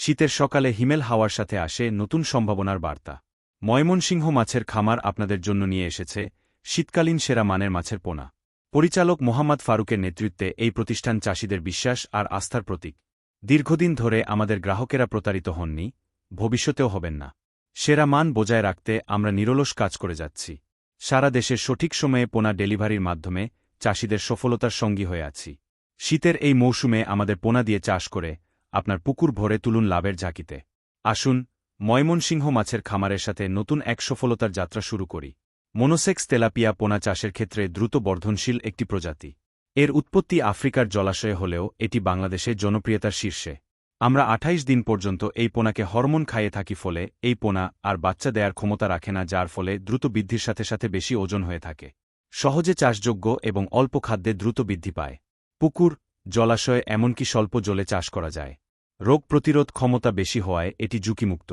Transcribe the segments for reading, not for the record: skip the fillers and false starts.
শীতের সকালে হিমেল হাওয়ার সাথে আসে নতুন সম্ভাবনার বার্তা। ময়মনসিংহ মাছের খামার আপনাদের জন্য নিয়ে এসেছে শীতকালীন সেরা মানের মাছের পোনা। পরিচালক মোহাম্মদ ফারুকের নেতৃত্বে এই প্রতিষ্ঠান চাষিদের বিশ্বাস আর আস্থার প্রতীক। দীর্ঘদিন ধরে আমাদের গ্রাহকেরা প্রতারিত হননি, ভবিষ্যতেও হবেন না। সেরা মান বজায় রাখতে আমরা নিরলস কাজ করে যাচ্ছি। সারা দেশের সঠিক সময়ে পোনা ডেলিভারির মাধ্যমে চাষিদের সফলতার সঙ্গী হয়ে আছি। শীতের এই মৌসুমে আমাদের পোনা দিয়ে চাষ করে আপনার পুকুর ভরে তুলুন লাভের ঝাঁকিতে। আসুন, ময়মনসিংহ মাছের খামারের সাথে নতুন এক সফলতার যাত্রা শুরু করি। মোনোসেক্স তেলাপিয়া পোনা চাষের ক্ষেত্রে দ্রুত বর্ধনশীল একটি প্রজাতি। এর উৎপত্তি আফ্রিকার জলাশয়ে হলেও এটি বাংলাদেশে জনপ্রিয়তার শীর্ষে। আমরা ২৮ দিন পর্যন্ত এই পোনাকে হরমোন খাইয়ে থাকি, ফলে এই পোনা আর বাচ্চা দেয়ার ক্ষমতা রাখে না, যার ফলে দ্রুত বৃদ্ধির সাথে সাথে বেশি ওজন হয়ে থাকে। সহজে চাষযোগ্য এবং অল্প খাদ্যে দ্রুত বৃদ্ধি পায়। পুকুর, জলাশয়ে এমনকি স্বল্প জলে চাষ করা যায়। রোগ প্রতিরোধ ক্ষমতা বেশি হওয়ায় এটি ঝুঁকিমুক্ত।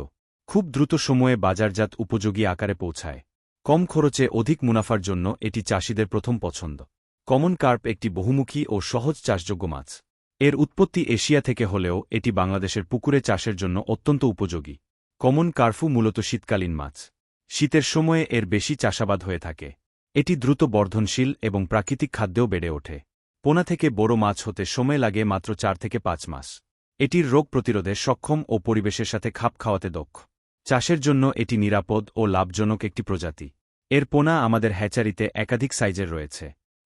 খুব দ্রুত সময়ে বাজারজাত উপযোগী আকারে পৌঁছায়। কম খরচে অধিক মুনাফার জন্য এটি চাষিদের প্রথম পছন্দ। কমন কার্প একটি বহুমুখী ও সহজ চাষযোগ্য মাছ। এর উৎপত্তি এশিয়া থেকে হলেও এটি বাংলাদেশের পুকুরে চাষের জন্য অত্যন্ত উপযোগী। কমন কার্পু মূলত শীতকালীন মাছ। শীতের সময়ে এর বেশি চাষাবাদ হয়ে থাকে। এটি দ্রুত বর্ধনশীল এবং প্রাকৃতিক খাদ্যেও বেড়ে ওঠে। পোনা থেকে বড় মাছ হতে সময় লাগে মাত্র ৪ থেকে ৫ মাস। এটির রোগ প্রতিরোধে সক্ষম ও পরিবেশের সাথে খাপ খাওয়াতে দক্ষ। চাষের জন্য এটি নিরাপদ ও লাভজনক একটি প্রজাতি। এর পোনা আমাদের হ্যাচারিতে একাধিক সাইজের রয়েছে।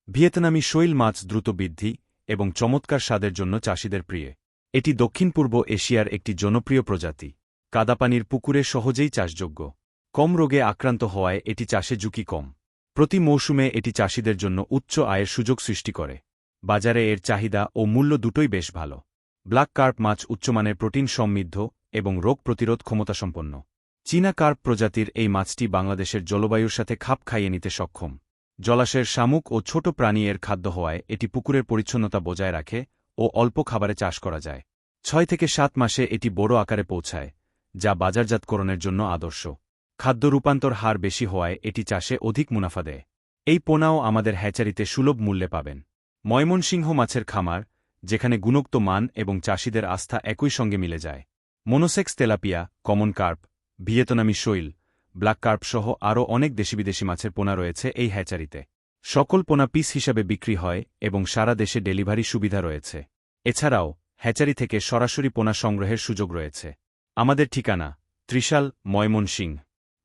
ভিয়েতনামি শৈল মাছ দ্রুত বৃদ্ধি এবং চমৎকার স্বাদের জন্য চাষিদের প্রিয়। এটি দক্ষিণ পূর্ব এশিয়ার একটি জনপ্রিয় প্রজাতি। কাদাপানির পুকুরে সহজেই চাষযোগ্য। কম রোগে আক্রান্ত হওয়ায় এটি চাষে ঝুঁকি কম। প্রতি মৌসুমে এটি চাষিদের জন্য উচ্চ আয়ের সুযোগ সৃষ্টি করে। বাজারে এর চাহিদা ও মূল্য দুটোই বেশ ভালো। ব্ল্যাক কার্প মাছ উচ্চমানের প্রোটিন সমৃদ্ধ এবং রোগ প্রতিরোধ ক্ষমতাসম্পন্ন। চীনা কার্প প্রজাতির এই মাছটি বাংলাদেশের জলবায়ুর সাথে খাপ খাইয়ে নিতে সক্ষম। জলাশয়ের শামুক ও ছোট প্রাণী এর খাদ্য হওয়ায় এটি পুকুরের পরিচ্ছন্নতা বজায় রাখে ও অল্প খাবারে চাষ করা যায়। ৬ থেকে ৭ মাসে এটি বড় আকারে পৌঁছায়, যা বাজারজাতকরণের জন্য আদর্শ। খাদ্য রূপান্তর হার বেশি হওয়ায় এটি চাষে অধিক মুনাফা দেয়। এই পোনাও আমাদের হ্যাচারিতে সুলভ মূল্যে পাবেন। ময়মনসিংহ মাছের খামার, যেখানে গুণগত মান এবং চাষিদের আস্থা একই সঙ্গে মিলে যায়। মোনোসেক্স তেলাপিয়া, কমন কার্প, ভিয়েতনামি শৈল, ব্ল্যাক কার্প সহ আরও অনেক দেশি-বিদেশি মাছের পোনা রয়েছে এই হ্যাচারিতে। সকল পোনা পিস হিসাবে বিক্রি হয় এবং সারা দেশে ডেলিভারি সুবিধা রয়েছে। এছাড়াও হ্যাচারি থেকে সরাসরি পোনা সংগ্রহের সুযোগ রয়েছে। আমাদের ঠিকানা: ত্রিশাল, ময়মনসিংহ।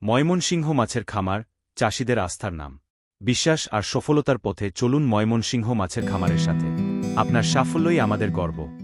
ময়মনসিংহ মাছের খামার, চাষিদের আস্থার নাম। বিশ্বাস আর সফলতার পথে চলুন ময়মনসিংহ মাছের খামারের সাথে। আপনার সাফল্যই আমাদের গর্ব।